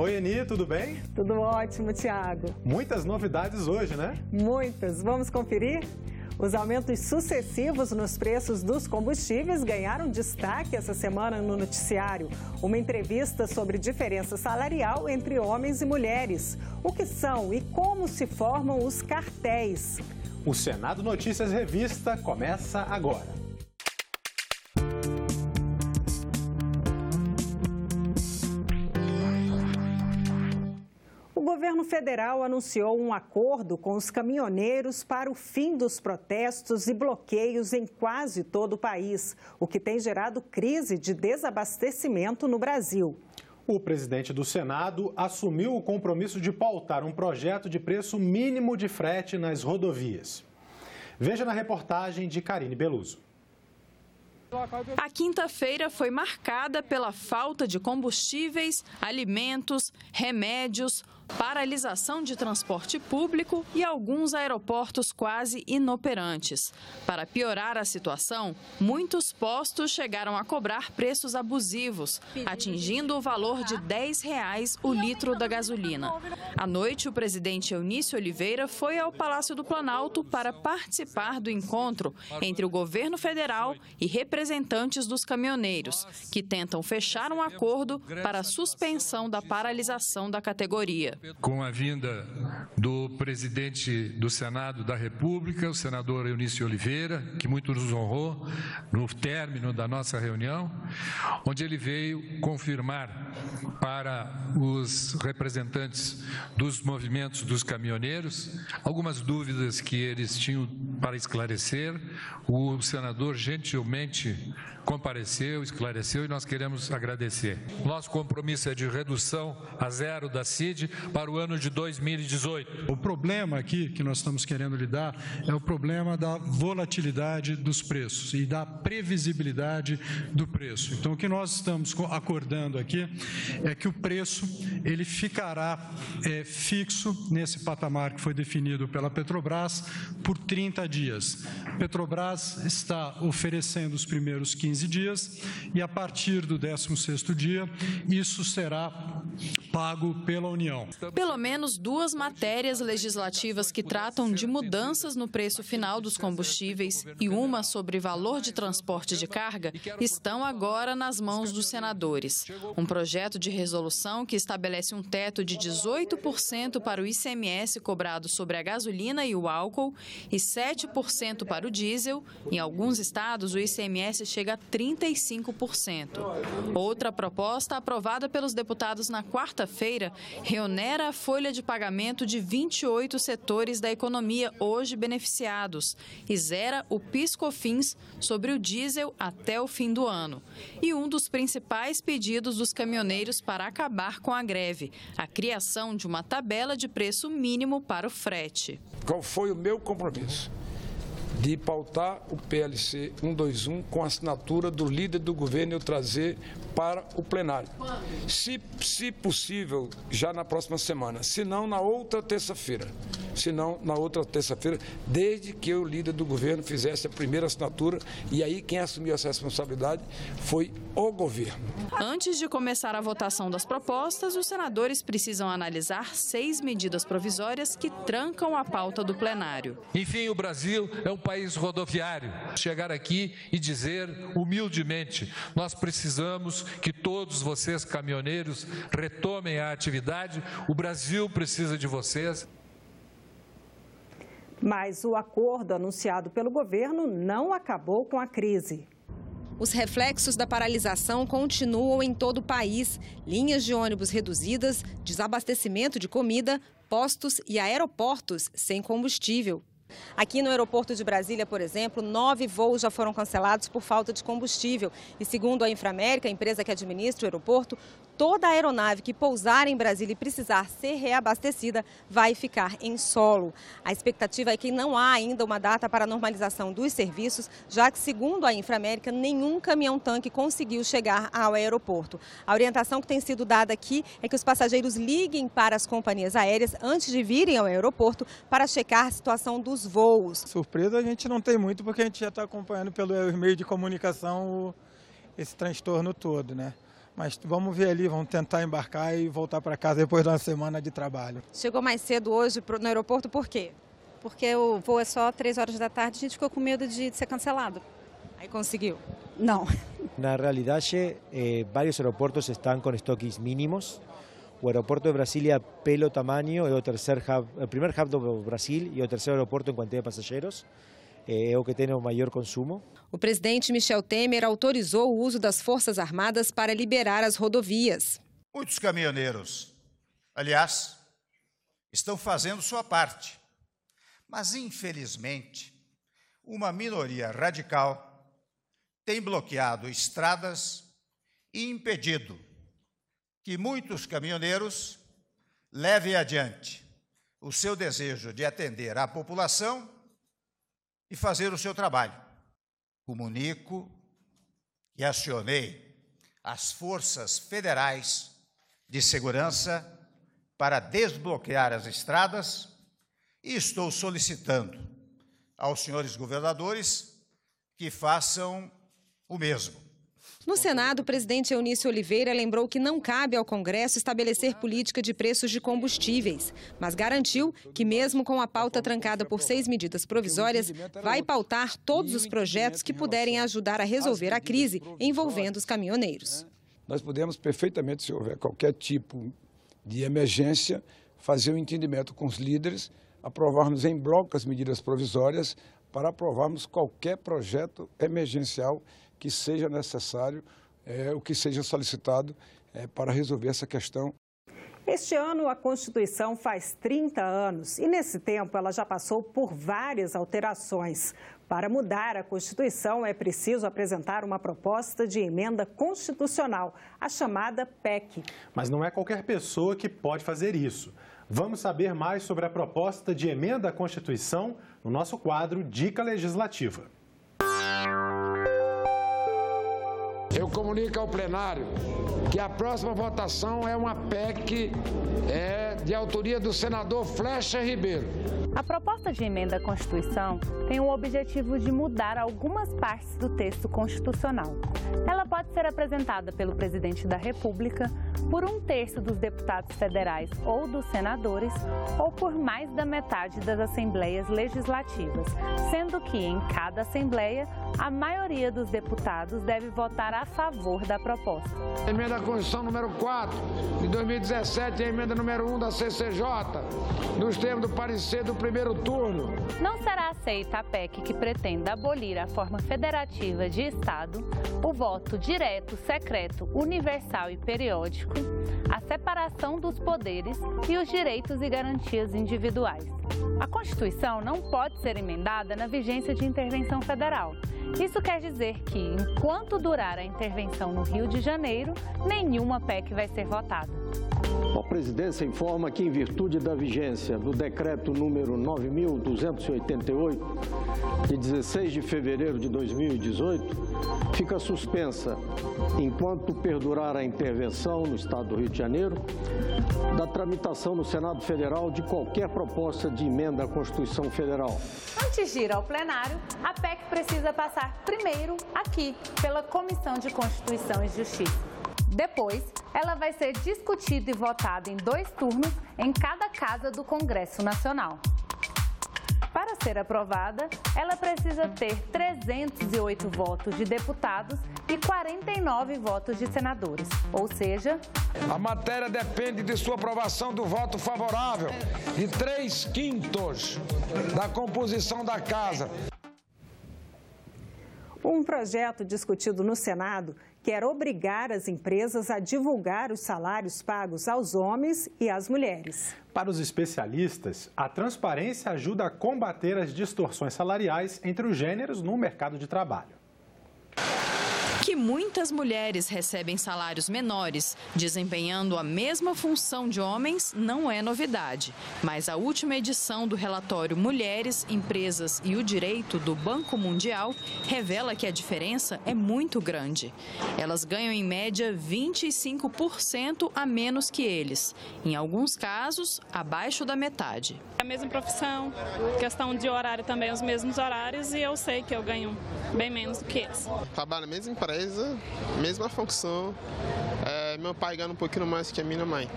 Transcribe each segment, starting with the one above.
Oi, Eni, tudo bem? Tudo ótimo, Thiago. Muitas novidades hoje, né? Muitas. Vamos conferir? Os aumentos sucessivos nos preços dos combustíveis ganharam destaque essa semana no noticiário. Uma entrevista sobre diferença salarial entre homens e mulheres. O que são e como se formam os cartéis. O Senado Notícias Revista começa agora. O governo federal anunciou um acordo com os caminhoneiros para o fim dos protestos e bloqueios em quase todo o país, o que tem gerado crise de desabastecimento no Brasil. O presidente do Senado assumiu o compromisso de pautar um projeto de preço mínimo de frete nas rodovias. Veja na reportagem de Karine Beluso. A quinta-feira foi marcada pela falta de combustíveis, alimentos, remédios, paralisação de transporte público e alguns aeroportos quase inoperantes. Para piorar a situação, muitos postos chegaram a cobrar preços abusivos, atingindo o valor de R$10 o litro da gasolina. À noite, o presidente Eunício Oliveira foi ao Palácio do Planalto para participar do encontro entre o governo federal e representantes dos caminhoneiros, que tentam fechar um acordo para a suspensão da paralisação da categoria. Com a vinda do presidente do Senado da República, o senador Eunício Oliveira, que muito nos honrou no término da nossa reunião, onde ele veio confirmar para os representantes dos movimentos dos caminhoneiros algumas dúvidas que eles tinham para esclarecer. O senador gentilmente compareceu, esclareceu e nós queremos agradecer. Nosso compromisso é de redução a zero da CID para o ano de 2018. O problema aqui que nós estamos querendo lidar é o problema da volatilidade dos preços e da previsibilidade do preço. Então, o que nós estamos acordando aqui é que o preço ele ficará fixo nesse patamar que foi definido pela Petrobras por 30 dias. A Petrobras está oferecendo os primeiros 15 dias e a partir do 16º dia isso será pago pela União. Pelo menos duas matérias legislativas que tratam de mudanças no preço final dos combustíveis e uma sobre valor de transporte de carga estão agora nas mãos dos senadores. Um projeto de resolução que estabelece um teto de 18% para o ICMS cobrado sobre a gasolina e o álcool e 7% para o diesel. Em alguns estados, o ICMS chega a 35%. Outra proposta aprovada pelos deputados na quarta-feira reonera a folha de pagamento de 28 setores da economia hoje beneficiados e zera o PIS/COFINS sobre o diesel até o fim do ano. E um dos principais pedidos dos caminhoneiros para acabar com a greve, a criação de uma tabela de preço mínimo para o frete. Qual foi o meu compromisso? De pautar o PLC 121 com a assinatura do líder do governo e eu trazer para o plenário. Se possível, já na próxima semana, se não na outra terça-feira. Desde que o líder do governo fizesse a primeira assinatura, e aí quem assumiu essa responsabilidade foi o governo. Antes de começar a votação das propostas, os senadores precisam analisar 6 medidas provisórias que trancam a pauta do plenário. Enfim, o Brasil é um país rodoviário. Chegar aqui e dizer humildemente, nós precisamos que todos vocês, caminhoneiros, retomem a atividade. O Brasil precisa de vocês. Mas o acordo anunciado pelo governo não acabou com a crise. Os reflexos da paralisação continuam em todo o país. Linhas de ônibus reduzidas, desabastecimento de comida, postos e aeroportos sem combustível. Aqui no aeroporto de Brasília, por exemplo, 9 voos já foram cancelados por falta de combustível. E segundo a Inframérica, a empresa que administra o aeroporto, toda aeronave que pousar em Brasília e precisar ser reabastecida vai ficar em solo. A expectativa é que não há ainda uma data para a normalização dos serviços, já que, segundo a Inframérica, nenhum caminhão-tanque conseguiu chegar ao aeroporto. A orientação que tem sido dada aqui é que os passageiros liguem para as companhias aéreas antes de virem ao aeroporto para checar a situação dos voos. Surpresa a gente não tem muito, porque a gente já está acompanhando pelo meio de comunicação esse transtorno todo, né? mas vamos ver ali, vamos tentar embarcar e voltar para casa depois de uma semana de trabalho. Chegou mais cedo hoje no aeroporto, por quê? Porque o voo é só 3 horas da tarde, a gente ficou com medo de ser cancelado. Aí conseguiu? Não. Na realidade, vários aeroportos estão com estoques mínimos. O aeroporto de Brasília, pelo tamanho, é o primeiro hub do Brasil e o terceiro aeroporto em quantidade de passageiros. É o que tem o maior consumo. O presidente Michel Temer autorizou o uso das Forças Armadas para liberar as rodovias. Muitos caminhoneiros, aliás, estão fazendo sua parte. Mas, infelizmente, uma minoria radical tem bloqueado estradas e impedido que muitos caminhoneiros levem adiante o seu desejo de atender à população e fazer o seu trabalho. Comunico e acionei as forças federais de segurança para desbloquear as estradas e estou solicitando aos senhores governadores que façam o mesmo. No Senado, o presidente Eunício Oliveira lembrou que não cabe ao Congresso estabelecer política de preços de combustíveis, mas garantiu que, mesmo com a pauta trancada por 6 medidas provisórias, vai pautar todos os projetos que puderem ajudar a resolver a crise envolvendo os caminhoneiros. Nós podemos perfeitamente, se houver qualquer tipo de emergência, fazer um entendimento com os líderes, aprovarmos em bloco as medidas provisórias para aprovarmos qualquer projeto emergencial que seja necessário, o que seja solicitado para resolver essa questão. Este ano, a Constituição faz 30 anos e, nesse tempo, ela já passou por várias alterações. Para mudar a Constituição, é preciso apresentar uma proposta de emenda constitucional, a chamada PEC. Mas não é qualquer pessoa que pode fazer isso. Vamos saber mais sobre a proposta de emenda à Constituição no nosso quadro Dica Legislativa. Eu comunico ao plenário que a próxima votação é uma PEC de autoria do senador Flecha Ribeiro. A proposta de emenda à Constituição tem o objetivo de mudar algumas partes do texto constitucional. Ela pode ser apresentada pelo presidente da República, por 1/3 dos deputados federais ou dos senadores, ou por mais da metade das assembleias legislativas, sendo que, em cada assembleia, a maioria dos deputados deve votar a favor da proposta. A emenda à Constituição número 4 de 2017 e a emenda número 1 da CCJ, nos termos do parecer do primeiro turno. Não será aceita a PEC que pretende abolir a forma federativa de Estado, o voto direto, secreto, universal e periódico, a separação dos poderes e os direitos e garantias individuais. A Constituição não pode ser emendada na vigência de intervenção federal. Isso quer dizer que, enquanto durar a intervenção no Rio de Janeiro, nenhuma PEC vai ser votada. A presidência informa que, em virtude da vigência do decreto número 9.288, de 16 de fevereiro de 2018, fica suspensa, enquanto perdurar a intervenção no Estado do Rio de Janeiro, da tramitação no Senado Federal de qualquer proposta de emenda à Constituição Federal. Antes de ir ao plenário, a PEC precisa passar primeiro aqui, pela Comissão de Constituição e Justiça. Depois, ela vai ser discutida e votada em 2 turnos em cada casa do Congresso Nacional. Para ser aprovada, ela precisa ter 308 votos de deputados e 49 votos de senadores, ou seja... A matéria depende de sua aprovação do voto favorável de 3/5 da composição da Casa. Um projeto discutido no Senado quer obrigar as empresas a divulgar os salários pagos aos homens e às mulheres. Para os especialistas, a transparência ajuda a combater as distorções salariais entre os gêneros no mercado de trabalho. Que muitas mulheres recebem salários menores, desempenhando a mesma função de homens, não é novidade. Mas a última edição do relatório Mulheres, Empresas e o Direito do Banco Mundial revela que a diferença é muito grande. Elas ganham, em média, 25% a menos que eles. Em alguns casos, abaixo da metade. A mesma profissão, questão de horário também, os mesmos horários, e eu sei que eu ganho bem menos do que eles. Trabalho na mesma empresa, mesma função, meu pai ganha um pouquinho mais que a minha mãe.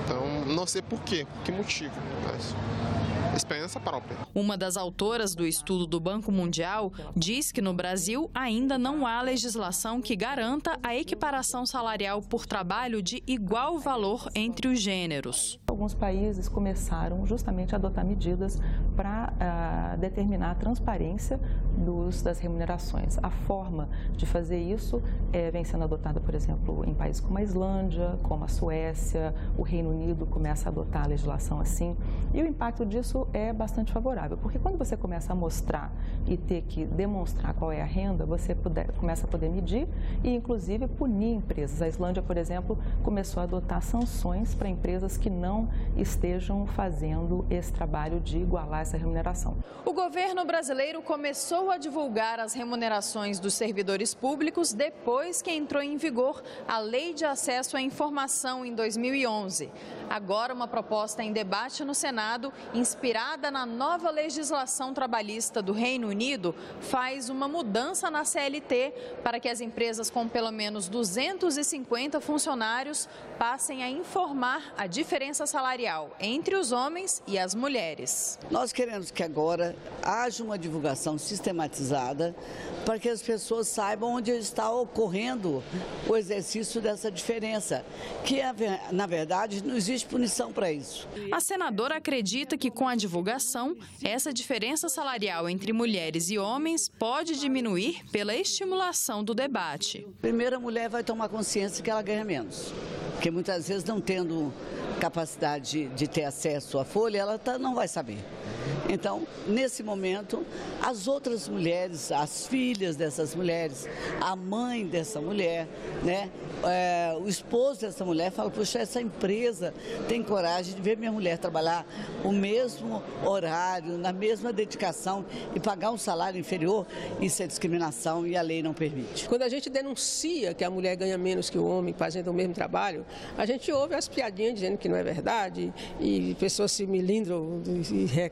Então, não sei por quê, que motivo, mas experiência própria. Uma das autoras do estudo do Banco Mundial diz que no Brasil ainda não há legislação que garanta a equiparação salarial por trabalho de igual valor entre os gêneros. Alguns países começaram justamente a adotar medidas para determinar a transparência das remunerações. A forma de fazer isso vem sendo adotada, por exemplo, em países como a Islândia, como a Suécia, o Reino Unido começa a adotar a legislação assim, e o impacto disso é bastante favorável, porque quando você começa a mostrar e ter que demonstrar qual é a renda, você começa a poder medir e, inclusive, punir empresas. A Islândia, por exemplo, começou a adotar sanções para empresas que não estejam fazendo esse trabalho de igualar essa remuneração. O governo brasileiro começou a divulgar as remunerações dos servidores públicos depois que entrou em vigor a Lei de Acesso à Informação em 2011. Agora, uma proposta em debate no Senado, inspirada na nova legislação trabalhista do Reino Unido, faz uma mudança na CLT para que as empresas com pelo menos 250 funcionários passem a informar a diferença salarial entre os homens e as mulheres. Nós queremos que agora haja uma divulgação sistematizada para que as pessoas saibam onde está ocorrendo o exercício dessa diferença, que na verdade não existe punição para isso. A senadora acredita que com a divulgação, essa diferença salarial entre mulheres e homens pode diminuir pela estimulação do debate. Primeiro, a mulher vai tomar consciência que ela ganha menos, porque muitas vezes não tendo capacidade de ter acesso à folha, ela não vai saber. Então, nesse momento, as outras mulheres, as filhas dessas mulheres, a mãe dessa mulher, né, o esposo dessa mulher fala, puxa, essa empresa tem coragem de ver minha mulher trabalhar o mesmo horário, na mesma dedicação e pagar um salário inferior, isso é discriminação e a lei não permite. Quando a gente denuncia que a mulher ganha menos que o homem fazendo o mesmo trabalho, a gente ouve as piadinhas dizendo que não é verdade e pessoas se milindram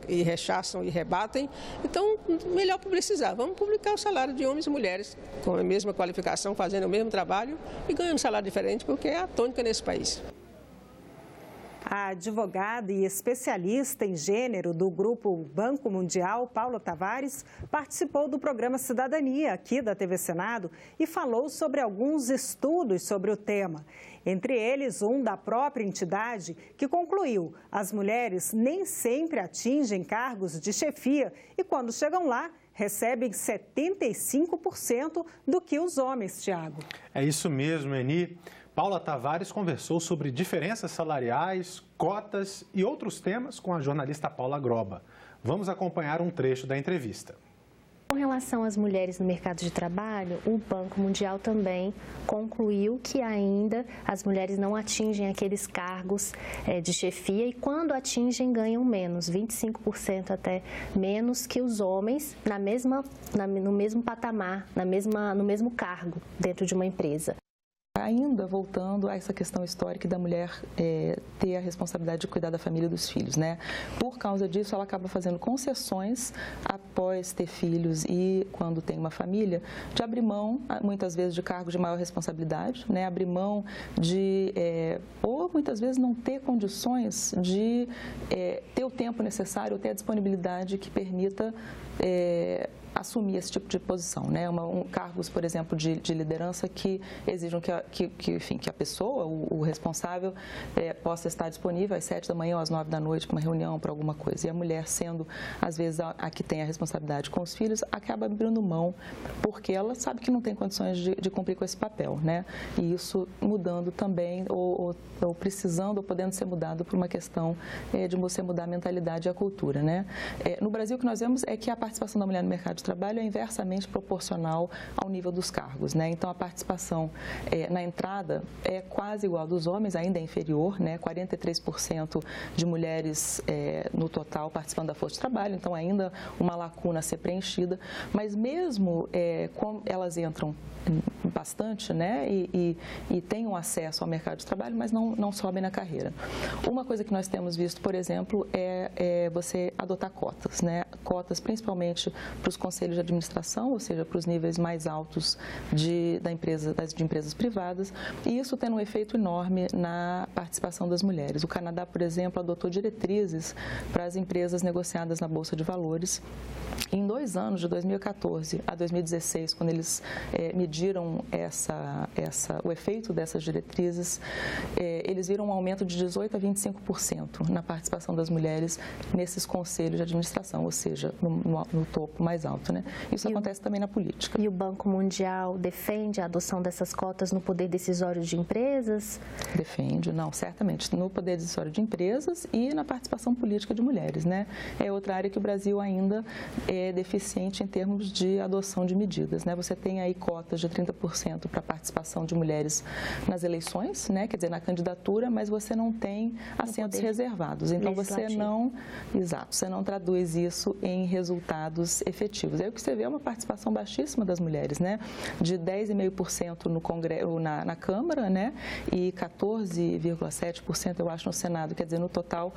e rechaçam e rebatem. Então, melhor publicizar. Vamos publicar o salário de homens e mulheres com a mesma qualificação, fazendo o mesmo trabalho e ganhando um salário diferente, porque é a tônica nesse país. A advogada e especialista em gênero do Grupo Banco Mundial, Paula Tavares, participou do programa Cidadania aqui da TV Senado e falou sobre alguns estudos sobre o tema. Entre eles, um da própria entidade, que concluiu: as mulheres nem sempre atingem cargos de chefia e, quando chegam lá, recebem 75% do que os homens, Tiago. É isso mesmo, Eni. Paula Tavares conversou sobre diferenças salariais, cotas e outros temas com a jornalista Paula Groba. Vamos acompanhar um trecho da entrevista. Com relação às mulheres no mercado de trabalho, o Banco Mundial também concluiu que ainda as mulheres não atingem aqueles cargos de chefia e quando atingem ganham menos, 25% até menos que os homens no mesmo patamar, no mesmo cargo dentro de uma empresa. Ainda voltando a essa questão histórica da mulher ter a responsabilidade de cuidar da família e dos filhos, né? Por causa disso, ela acaba fazendo concessões após ter filhos e quando tem uma família, de abrir mão, muitas vezes, de cargos de maior responsabilidade, né? Abrir mão de, ou muitas vezes não ter condições de ter o tempo necessário ou ter a disponibilidade que permita assumir esse tipo de posição, né? Cargos, por exemplo, de liderança que exijam que a pessoa, o responsável, possa estar disponível às 7 da manhã ou às 9 da noite para uma reunião, para alguma coisa. E a mulher, sendo, às vezes, a que tem a responsabilidade com os filhos, acaba abrindo mão, porque ela sabe que não tem condições de cumprir com esse papel, né? E isso mudando também, ou precisando, ou podendo ser mudado por uma questão de você mudar a mentalidade e a cultura, né? No Brasil, o que nós vemos é que a participação da mulher no mercado de trabalho é inversamente proporcional ao nível dos cargos, né? Então, a participação na entrada é quase igual dos homens, ainda é inferior, né? 43% de mulheres no total participando da força de trabalho, então ainda uma lacuna a ser preenchida, mas mesmo quando elas entram bastante, né, e tenham acesso ao mercado de trabalho, mas não sobem na carreira. Uma coisa que nós temos visto, por exemplo, é você adotar cotas, né, cotas principalmente para os conselhos de administração, ou seja, para os níveis mais altos de empresas privadas, e isso tendo um efeito enorme na participação das mulheres. O Canadá, por exemplo, adotou diretrizes para as empresas negociadas na Bolsa de Valores. Em 2 anos, de 2014 a 2016, quando eles mediram o efeito dessas diretrizes, eles viram um aumento de 18% a 25% na participação das mulheres nesses conselhos de administração, ou seja, no topo mais alto, né? Isso acontece também na política. E o Banco Mundial defende a adoção dessas cotas no poder decisório de empresas? Defende, não, certamente, no poder decisório de empresas e na participação política de mulheres, né? É outra área que o Brasil ainda é deficiente em termos de adoção de medidas, né? Você tem aí cotas de 30% para a participação de mulheres nas eleições, né? Quer dizer, na candidatura, mas você não tem assentos reservados. Então, você não traduz isso em resultados efetivos. Aí o que você vê é uma participação baixíssima das mulheres, né? De 10,5% no Congresso, na Câmara, né? E 14,7%, eu acho, no Senado. Quer dizer, no total,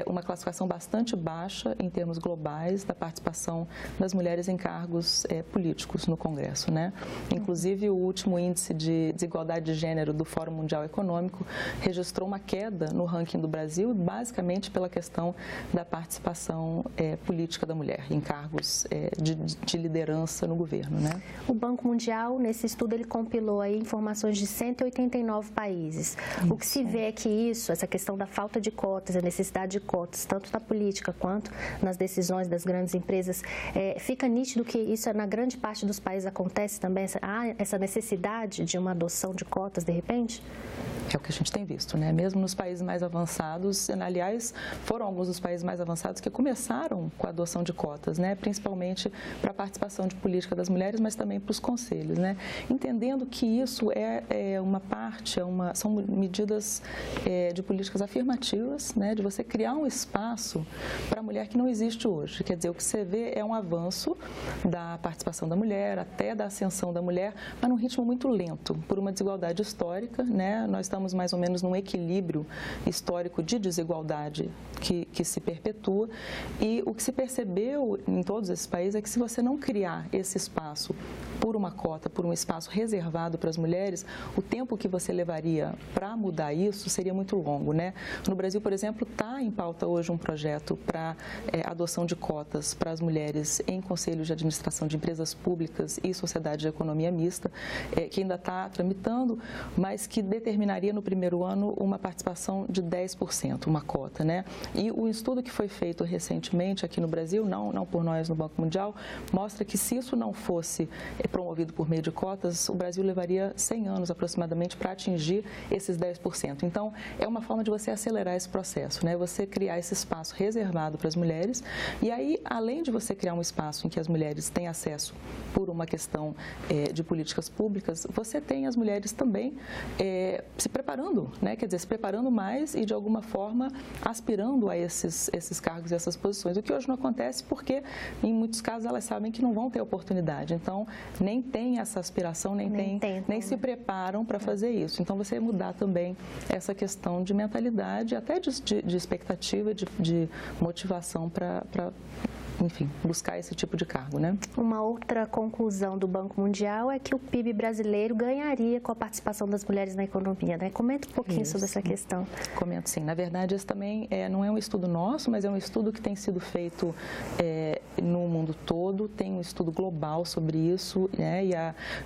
uma classificação bastante baixa em termos globais da participação das mulheres em cargos políticos no Congresso, né? Inclusive, o último índice de desigualdade de gênero do Fórum Mundial Econômico registrou uma queda no ranking do Brasil, basicamente pela questão da participação política da mulher em cargos de liderança no governo, né? O Banco Mundial, nesse estudo, ele compilou aí informações de 189 países. Isso. O que se vê é que essa questão da falta de cotas, a necessidade de cotas, tanto na política quanto nas decisões das grandes empresas, fica nítido que isso na grande parte dos países acontece também, essa necessidade de uma adoção de cotas, de repente? É o que a gente tem visto, né? Mesmo nos países mais avançados, aliás, foram alguns dos países mais avançados que começaram com a adoção de cotas, né? Principalmente para a participação de política das mulheres, mas também para os conselhos, né? Entendendo que isso é uma parte, são medidas de políticas afirmativas, né? De você criar um espaço para a mulher que não existe hoje. Quer dizer, o que você vê é um avanço da participação da mulher, até da ascensão da mulher, mas num ritmo muito lento, por uma desigualdade histórica, né? Nós estamos mais ou menos num equilíbrio histórico de desigualdade que se perpetua, e o que se percebeu em todos esses países é que se você não criar esse espaço por uma cota, por um espaço reservado para as mulheres, o tempo que você levaria para mudar isso seria muito longo, né? No Brasil, por exemplo, está em pauta hoje um projeto para adoção de cotas para as mulheres em conselhos de administração de empresas públicas e sociedade de economia mista, que ainda está tramitando, mas que determinaria no primeiro ano uma participação de 10%, uma cota, né? E o estudo que foi feito recentemente aqui no Brasil, não por nós no Banco Mundial, mostra que se isso não fosse promovido por meio de cotas, o Brasil levaria 100 anos aproximadamente para atingir esses 10%. Então, é uma forma de você acelerar esse processo, né? Você criar esse espaço reservado para as mulheres, e aí, além de você criar um espaço em que as mulheres têm acesso por uma questão de políticas públicas, você tem as mulheres também se preparando, né? Quer dizer, se preparando mais e, de alguma forma, aspirando a esses cargos e essas posições, o que hoje não acontece porque, em muitos casos, elas sabem que não vão ter oportunidade. Então, nem tem essa aspiração, nem se preparam para fazer isso. Então, você mudar também essa questão de mentalidade, até de expectativa, de motivação para enfim, buscar esse tipo de cargo, né? Uma outra conclusão do Banco Mundial é que o PIB brasileiro ganharia com a participação das mulheres na economia, né? Comenta um pouquinho sobre essa questão. Comento, sim. Na verdade, esse também não é um estudo nosso, mas é um estudo que tem sido feito no mundo todo. Tem um estudo global sobre isso, né? E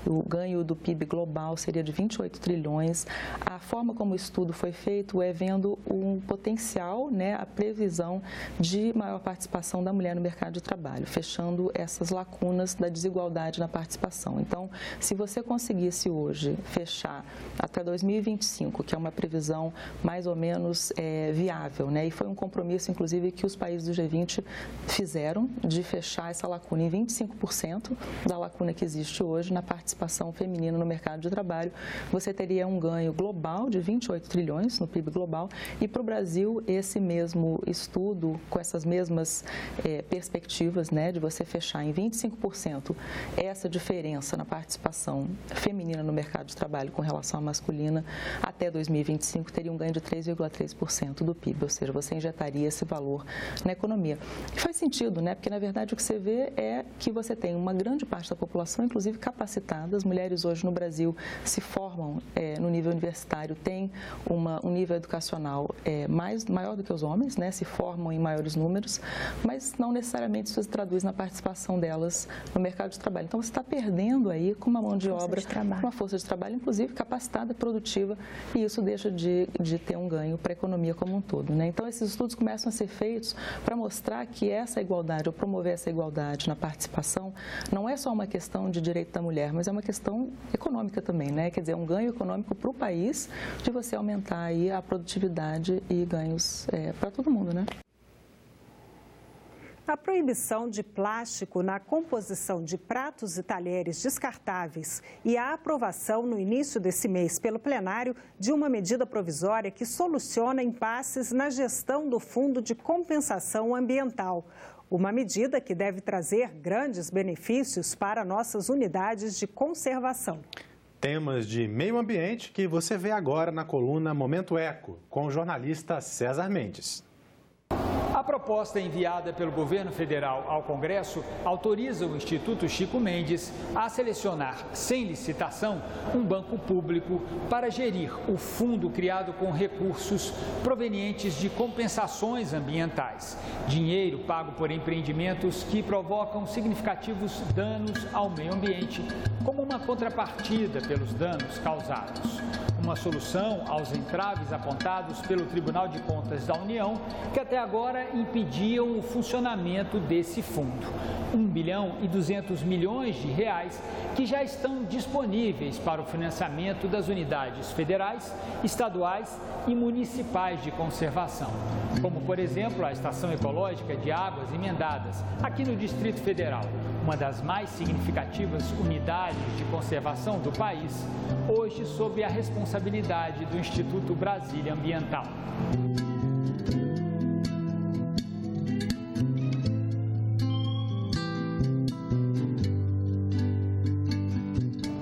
o ganho do PIB global seria de 28 trilhões. A forma como o estudo foi feito é vendo um potencial, né? A previsão de maior participação da mulher no mercado de trabalho, fechando essas lacunas da desigualdade na participação. Então, se você conseguisse hoje fechar até 2025, que é uma previsão mais ou menos viável, né? E foi um compromisso, inclusive, que os países do G20 fizeram de fechar essa lacuna em 25% da lacuna que existe hoje na participação feminina no mercado de trabalho, você teria um ganho global de 28 trilhões no PIB global, e para o Brasil esse mesmo estudo, com essas mesmas perspectivas perspectivas, né, de você fechar em 25% essa diferença na participação feminina no mercado de trabalho com relação à masculina, até 2025 teria um ganho de 3,3% do PIB, ou seja, você injetaria esse valor na economia. E faz sentido, né, porque na verdade o que você vê é que você tem uma grande parte da população, inclusive capacitada. As mulheres hoje no Brasil se formam no nível universitário, têm um nível educacional maior do que os homens, né, se formam em maiores números, mas não necessariamente isso se traduz na participação delas no mercado de trabalho. Então, você está perdendo aí com uma mão de obra, uma força de trabalho, inclusive capacitada, produtiva, e isso deixa de ter um ganho para a economia como um todo, né? Então, esses estudos começam a ser feitos para mostrar que essa igualdade, ou promover essa igualdade na participação, não é só uma questão de direito da mulher, mas é uma questão econômica também, né? Quer dizer, um ganho econômico para o país de você aumentar aí a produtividade e ganhos para todo mundo, né? A proibição de plástico na composição de pratos e talheres descartáveis e a aprovação no início desse mês pelo plenário de uma medida provisória que soluciona impasses na gestão do Fundo de Compensação Ambiental. Uma medida que deve trazer grandes benefícios para nossas unidades de conservação. Temas de meio ambiente que você vê agora na coluna Momento Eco, com o jornalista César Mendes. A proposta enviada pelo governo federal ao Congresso autoriza o Instituto Chico Mendes a selecionar, sem licitação, um banco público para gerir o fundo criado com recursos provenientes de compensações ambientais, dinheiro pago por empreendimentos que provocam significativos danos ao meio ambiente, como uma contrapartida pelos danos causados. Uma solução aos entraves apontados pelo Tribunal de Contas da União, que até agora impediam o funcionamento desse fundo. 1 bilhão e 200 milhões de reais que já estão disponíveis para o financiamento das unidades federais, estaduais e municipais de conservação, como, por exemplo, a Estação Ecológica de Águas Emendadas, aqui no Distrito Federal, uma das mais significativas unidades de conservação do país, hoje sob a responsabilidade do Instituto Brasília Ambiental.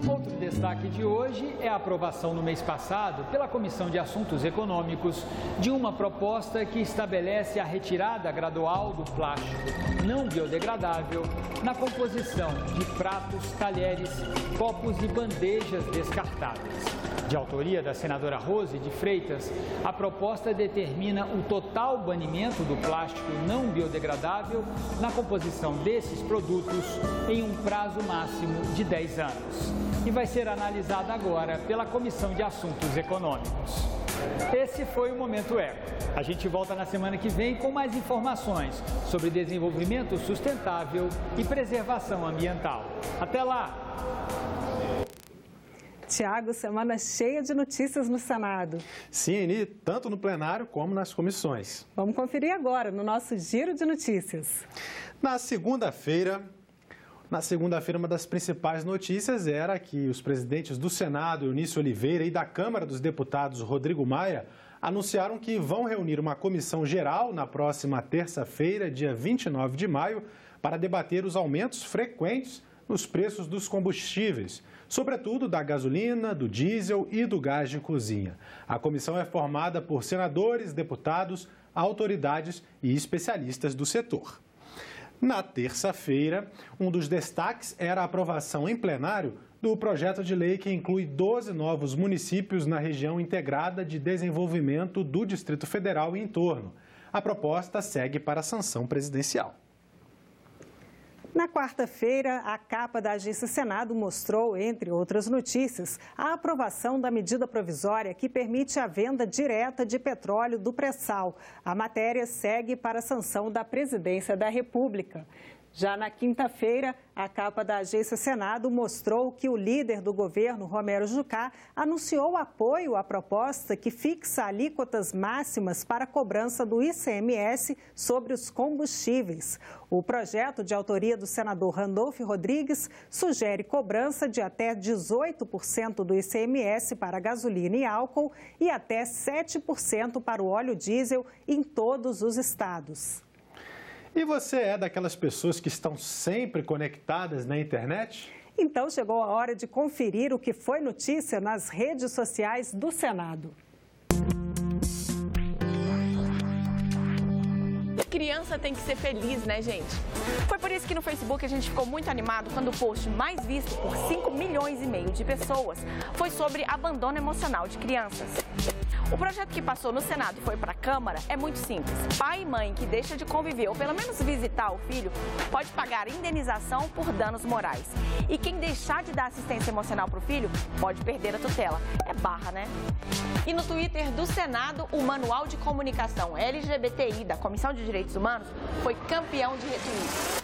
O destaque de hoje é a aprovação no mês passado pela Comissão de Assuntos Econômicos de uma proposta que estabelece a retirada gradual do plástico não biodegradável na composição de pratos, talheres, copos e bandejas descartáveis. De autoria da senadora Rose de Freitas, a proposta determina o total banimento do plástico não biodegradável na composição desses produtos em um prazo máximo de 10 anos. E vai ser analisada agora pela Comissão de Assuntos Econômicos. Esse foi o Momento Eco. A gente volta na semana que vem com mais informações sobre desenvolvimento sustentável e preservação ambiental. Até lá! Tiago, semana cheia de notícias no Senado. Sim, Eni, tanto no plenário como nas comissões. Vamos conferir agora no nosso Giro de Notícias. Na segunda-feira, uma das principais notícias era que os presidentes do Senado, Eunício Oliveira, e da Câmara dos Deputados, Rodrigo Maia, anunciaram que vão reunir uma comissão geral na próxima terça-feira, dia 29 de maio, para debater os aumentos frequentes nos preços dos combustíveis, sobretudo da gasolina, do diesel e do gás de cozinha. A comissão é formada por senadores, deputados, autoridades e especialistas do setor. Na terça-feira, um dos destaques era a aprovação em plenário do projeto de lei que inclui 12 novos municípios na região integrada de desenvolvimento do Distrito Federal e entorno. A proposta segue para a sanção presidencial. Na quarta-feira, a capa da Agência Senado mostrou, entre outras notícias, a aprovação da medida provisória que permite a venda direta de petróleo do pré-sal. A matéria segue para a sanção da Presidência da República. Já na quinta-feira, a capa da Agência Senado mostrou que o líder do governo, Romero Jucá, anunciou apoio à proposta que fixa alíquotas máximas para a cobrança do ICMS sobre os combustíveis. O projeto, de autoria do senador Randolfo Rodrigues, sugere cobrança de até 18% do ICMS para gasolina e álcool e até 7% para o óleo diesel em todos os estados. E você é daquelas pessoas que estão sempre conectadas na internet? Então chegou a hora de conferir o que foi notícia nas redes sociais do Senado. Criança tem que ser feliz, né, gente? Foi por isso que no Facebook a gente ficou muito animado quando o post mais visto por 5,5 milhões de pessoas foi sobre abandono emocional de crianças. O projeto que passou no Senado e foi para a Câmara é muito simples. Pai e mãe que deixa de conviver ou pelo menos visitar o filho pode pagar indenização por danos morais. E quem deixar de dar assistência emocional para o filho pode perder a tutela. É barra, né? E no Twitter do Senado, o Manual de Comunicação LGBTI da Comissão de Direitos Humanos foi campeão de retweets.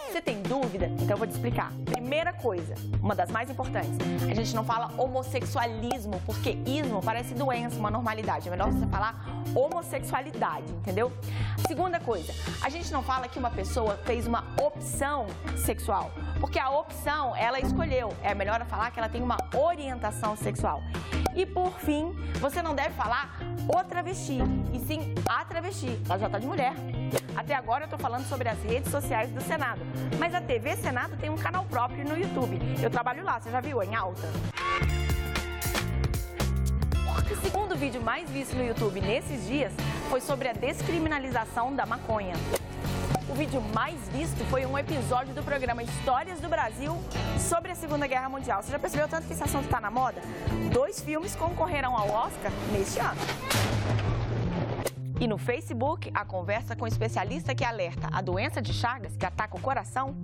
Você tem dúvida? Então eu vou te explicar. Primeira coisa, uma das mais importantes, a gente não fala homossexualismo, porque ismo parece doença, uma normalidade. É melhor você falar homossexualidade, entendeu? Segunda coisa, a gente não fala que uma pessoa fez uma opção sexual, porque a opção ela escolheu. É melhor falar que ela tem uma orientação sexual. E por fim, você não deve falar o travesti, e sim a travesti. Ela já está de mulher. Até agora eu estou falando sobre as redes sociais do Senado, mas a TV Senado tem um canal próprio no YouTube. Eu trabalho lá, você já viu? Em alta. O segundo vídeo mais visto no YouTube nesses dias foi sobre a descriminalização da maconha. O vídeo mais visto foi um episódio do programa Histórias do Brasil sobre a Segunda Guerra Mundial. Você já percebeu tanto que esse assunto está na moda? 2 filmes concorreram ao Oscar neste ano. E no Facebook, a conversa com o especialista que alerta a doença de Chagas, que ataca o coração,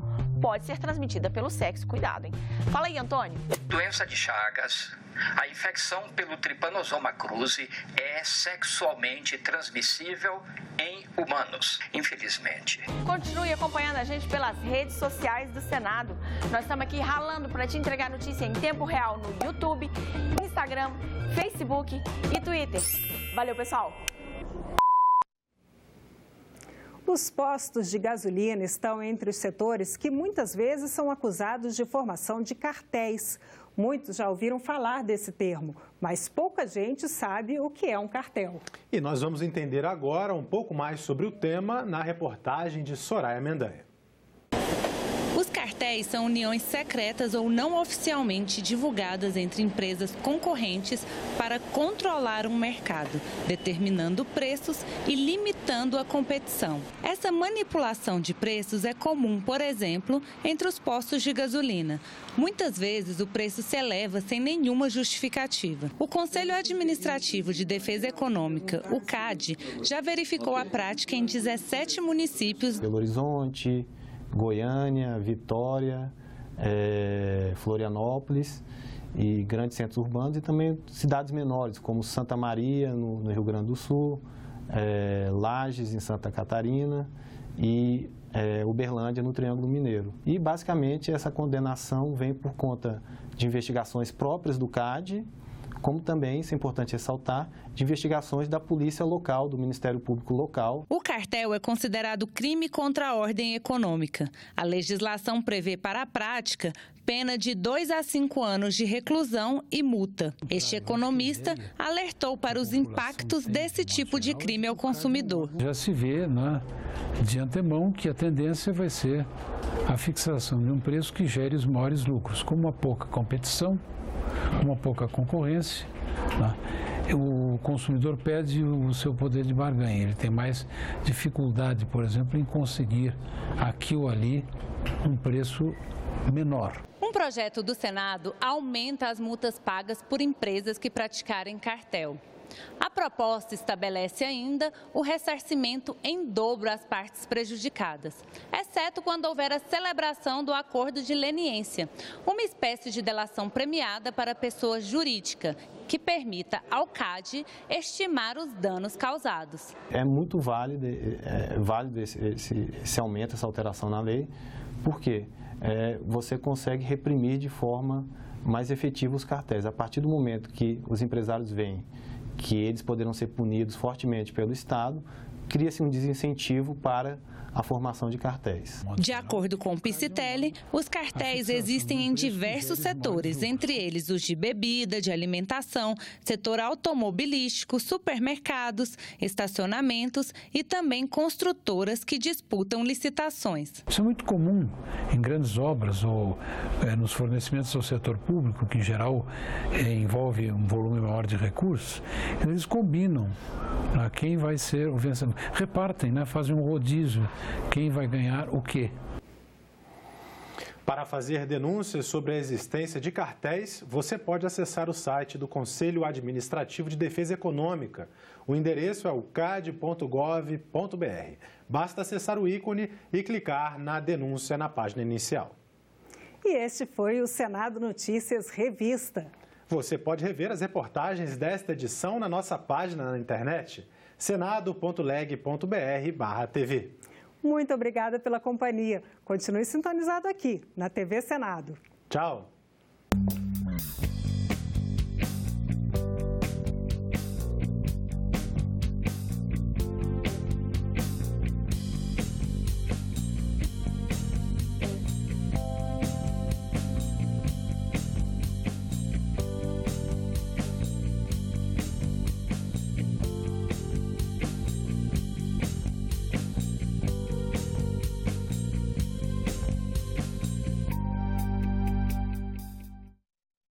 pode ser transmitida pelo sexo. Cuidado, hein? Fala aí, Antônio. Doença de Chagas, a infecção pelo Trypanosoma cruzi é sexualmente transmissível em humanos, infelizmente. Continue acompanhando a gente pelas redes sociais do Senado. Nós estamos aqui ralando para te entregar notícia em tempo real no YouTube, Instagram, Facebook e Twitter. Valeu, pessoal! Os postos de gasolina estão entre os setores que muitas vezes são acusados de formação de cartéis. Muitos já ouviram falar desse termo, mas pouca gente sabe o que é um cartel. E nós vamos entender agora um pouco mais sobre o tema na reportagem de Soraya Mendanha. Os cartéis são uniões secretas ou não oficialmente divulgadas entre empresas concorrentes para controlar um mercado, determinando preços e limitando a competição. Essa manipulação de preços é comum, por exemplo, entre os postos de gasolina. Muitas vezes o preço se eleva sem nenhuma justificativa. O Conselho Administrativo de Defesa Econômica, o CAD, já verificou a prática em 17 municípios. Belo Horizonte, Goiânia, Vitória, Florianópolis e grandes centros urbanos e também cidades menores, como Santa Maria, no Rio Grande do Sul, Lages, em Santa Catarina e Uberlândia, no Triângulo Mineiro. E, basicamente, essa condenação vem por conta de investigações próprias do CAD, como também, isso é importante ressaltar, de investigações da Polícia Local, do Ministério Público Local. O cartel é considerado crime contra a ordem econômica. A legislação prevê para a prática pena de 2 a 5 anos de reclusão e multa. Este economista alertou para os impactos desse tipo de crime ao consumidor. Já se vê, né, de antemão que a tendência vai ser a fixação de um preço que gere os maiores lucros, com uma pouca competição, uma pouca concorrência, né? O consumidor perde o seu poder de barganha, ele tem mais dificuldade, por exemplo, em conseguir aqui ou ali um preço menor. Um projeto do Senado aumenta as multas pagas por empresas que praticarem cartel. A proposta estabelece ainda o ressarcimento em dobro às partes prejudicadas, exceto quando houver a celebração do acordo de leniência, uma espécie de delação premiada para a pessoa jurídica, que permita ao CAD estimar os danos causados. É muito válido esse aumento, essa alteração na lei, porque você consegue reprimir de forma mais efetiva os cartéis. A partir do momento que os empresários veem que eles poderão ser punidos fortemente pelo Estado, cria-se um desincentivo para a formação de cartéis. De acordo com o Piscitelli, os cartéis existem em diversos setores, entre eles os de bebida, de alimentação, setor automobilístico, supermercados, estacionamentos e também construtoras que disputam licitações. Isso é muito comum em grandes obras ou nos fornecimentos ao setor público, que em geral envolve um volume maior de recursos. Eles combinam quem vai ser o vencedor. Repartem, fazem um rodízio. Quem vai ganhar o quê? Para fazer denúncias sobre a existência de cartéis, você pode acessar o site do Conselho Administrativo de Defesa Econômica. O endereço é o cad.gov.br. Basta acessar o ícone e clicar na denúncia na página inicial. E este foi o Senado Notícias Revista. Você pode rever as reportagens desta edição na nossa página na internet, senado.leg.br/tv. Muito obrigada pela companhia. Continue sintonizado aqui na TV Senado. Tchau.